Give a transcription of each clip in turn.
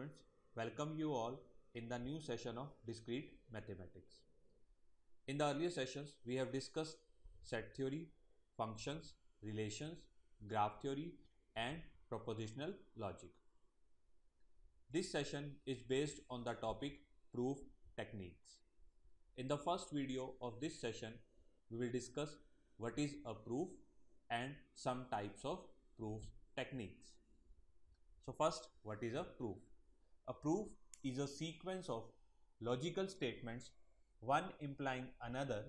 students, welcome you all in the new session of discrete mathematics. In the earlier sessions, we have discussed set theory, functions, relations, graph theory, and propositional logic. This session is based on the topic proof techniques. In the first video of this session, we will discuss what is a proof and some types of proof techniques. So first, what is a proof? A proof is a sequence of logical statements, one implying another,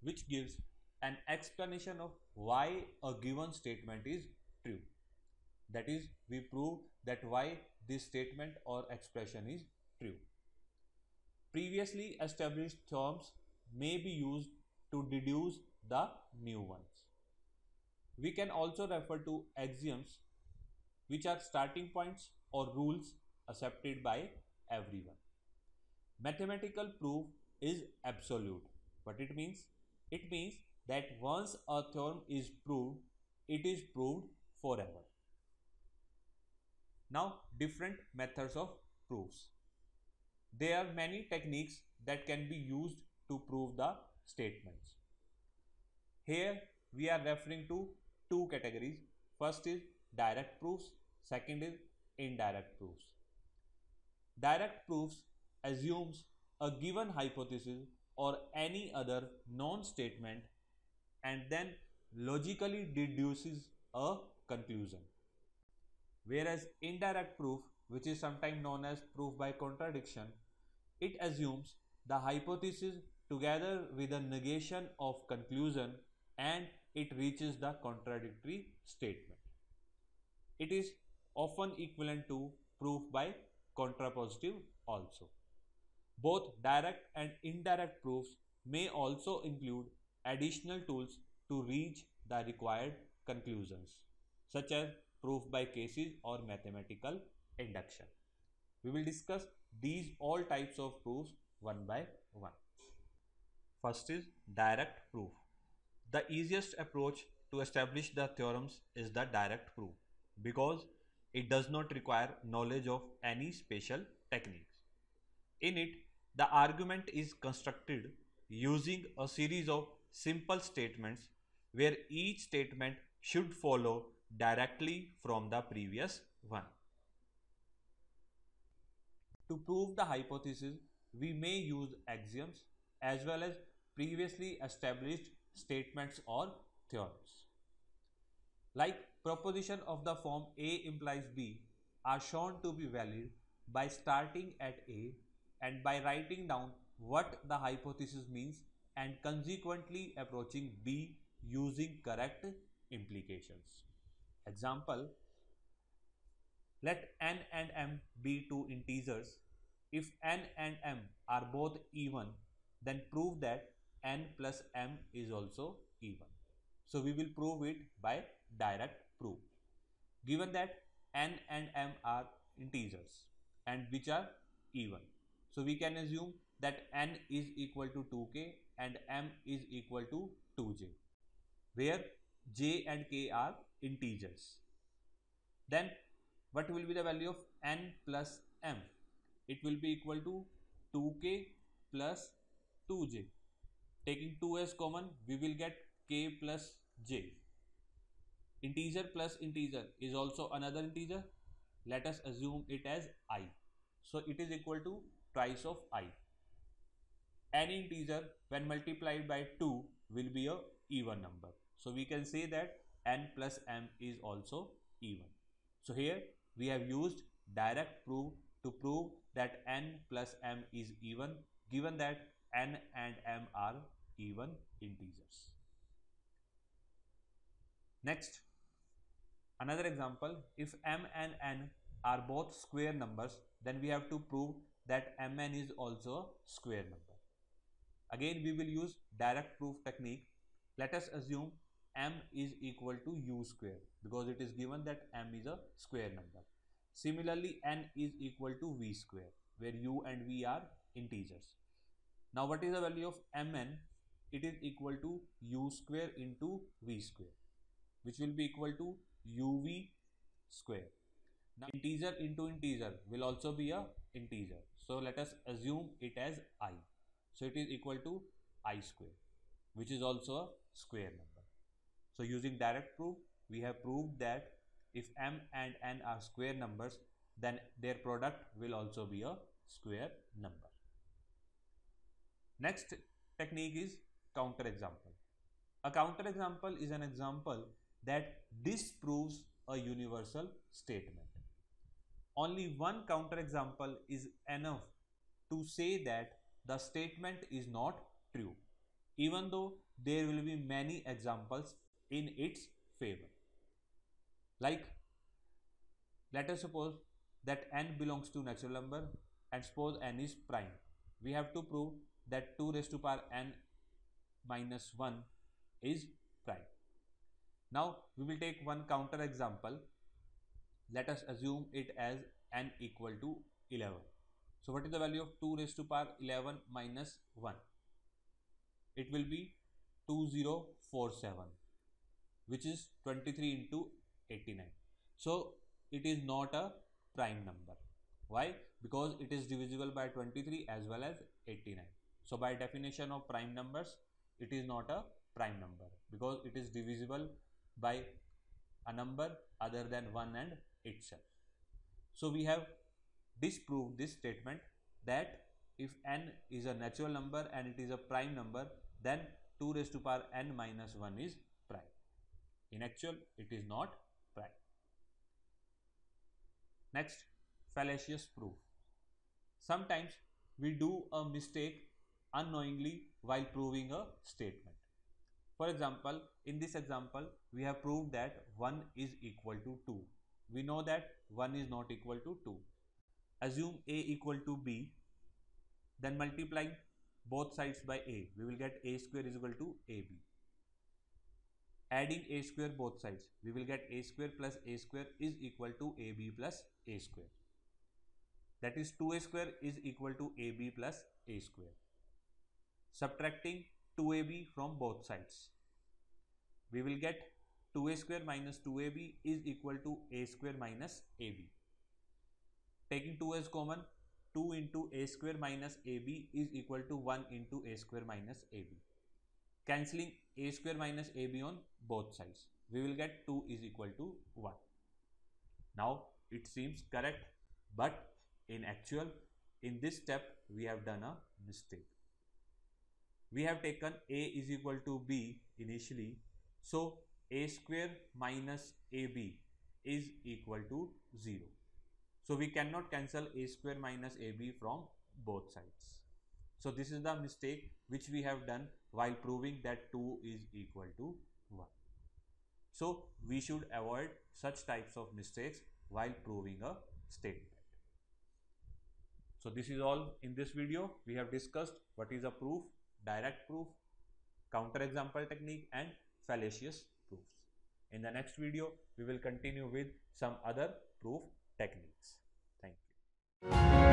which gives an explanation of why a given statement is true. That is, we prove that why this statement or expression is true. Previously established theorems may be used to deduce the new ones. We can also refer to axioms, which are starting points or rules accepted by everyone. Mathematical proof is absolute. What it means? It means that once a theorem is proved, it is proved forever. Now, different methods of proofs. There are many techniques that can be used to prove the statements. Here we are referring to two categories. First is direct proofs, second is indirect proofs. Direct proofs assumes a given hypothesis or any other known statement and then logically deduces a conclusion. Whereas indirect proof, which is sometimes known as proof by contradiction, it assumes the hypothesis together with a negation of conclusion and it reaches the contradictory statement. It is often equivalent to proof by contrapositive also. Both direct and indirect proofs may also include additional tools to reach the required conclusions, such as proof by cases or mathematical induction. We will discuss these all types of proofs one by one. First is direct proof. The easiest approach to establish the theorems is the direct proof because it does not require knowledge of any special techniques. In it, the argument is constructed using a series of simple statements where each statement should follow directly from the previous one. To prove the hypothesis, we may use axioms as well as previously established statements or theorems. Like proposition of the form A implies B are shown to be valid by starting at A and by writing down what the hypothesis means and consequently approaching B using correct implications. Example, let n and m be two integers. If n and m are both even, then prove that n plus m is also even. So we will prove it by direct proof. Given that n and m are integers and which are even, so we can assume that n is equal to 2k and m is equal to 2j, where j and k are integers. Then what will be the value of n plus m? It will be equal to 2k plus 2j. Taking 2 as common, we will get k plus j. Integer plus integer is also another integer. Let us assume it as I. So it is equal to twice of I. Any integer when multiplied by 2 will be a even number. So we can say that n plus m is also even. So here we have used direct proof to prove that n plus m is even given that n and m are even integers. Next, another example, if m and n are both square numbers, then we have to prove that mn is also a square number. Again, we will use direct proof technique. Let us assume m is equal to u square because it is given that m is a square number. Similarly, n is equal to v square where u and v are integers. Now, what is the value of mn? It is equal to u square into v square, which will be equal to uv square. Now integer into integer will also be a integer. So let us assume it as I. So it is equal to I square, which is also a square number. So using direct proof, we have proved that if m and n are square numbers, then their product will also be a square number. Next technique is counter example. A counter example is an example that disproves a universal statement. Only one counter example is enough to say that the statement is not true, even though there will be many examples in its favor. Like, let us suppose that n belongs to natural number and suppose n is prime. We have to prove that 2 raised to power n minus 1 is prime. Now we will take one counter example. Let us assume it as n equal to 11. So what is the value of 2 raised to power 11 minus 1? It will be 2047, which is 23 into 89. So it is not a prime number. Why? Because it is divisible by 23 as well as 89. So by definition of prime numbers, it is not a prime number because it is divisible by a number other than 1 and itself. So we have disproved this statement that if n is a natural number and it is a prime number, then 2 raised to power n minus 1 is prime. In actual, it is not prime. Next, fallacious proof. Sometimes we do a mistake unknowingly while proving a statement. For example, in this example, we have proved that 1 is equal to 2. We know that 1 is not equal to 2. Assume a equal to b, then multiplying both sides by a, we will get a square is equal to ab. Adding a square both sides, we will get a square plus a square is equal to ab plus a square. That is 2a square is equal to ab plus a square. Subtracting 2ab from both sides, we will get 2a square minus 2ab is equal to a square minus ab. Taking 2 as common, 2 into a square minus ab is equal to 1 into a square minus ab. Cancelling a square minus ab on both sides, we will get 2 is equal to 1. Now it seems correct, but in actual, in this step we have done a mistake. We have taken a is equal to b initially, so a square minus ab is equal to 0. So we cannot cancel a square minus ab from both sides. So this is the mistake which we have done while proving that 2 is equal to 1. So we should avoid such types of mistakes while proving a statement. So this is all in this video. We have discussed what is a proof, direct proof, counter example technique and fallacious proofs. In the next video, we will continue with some other proof techniques. Thank you.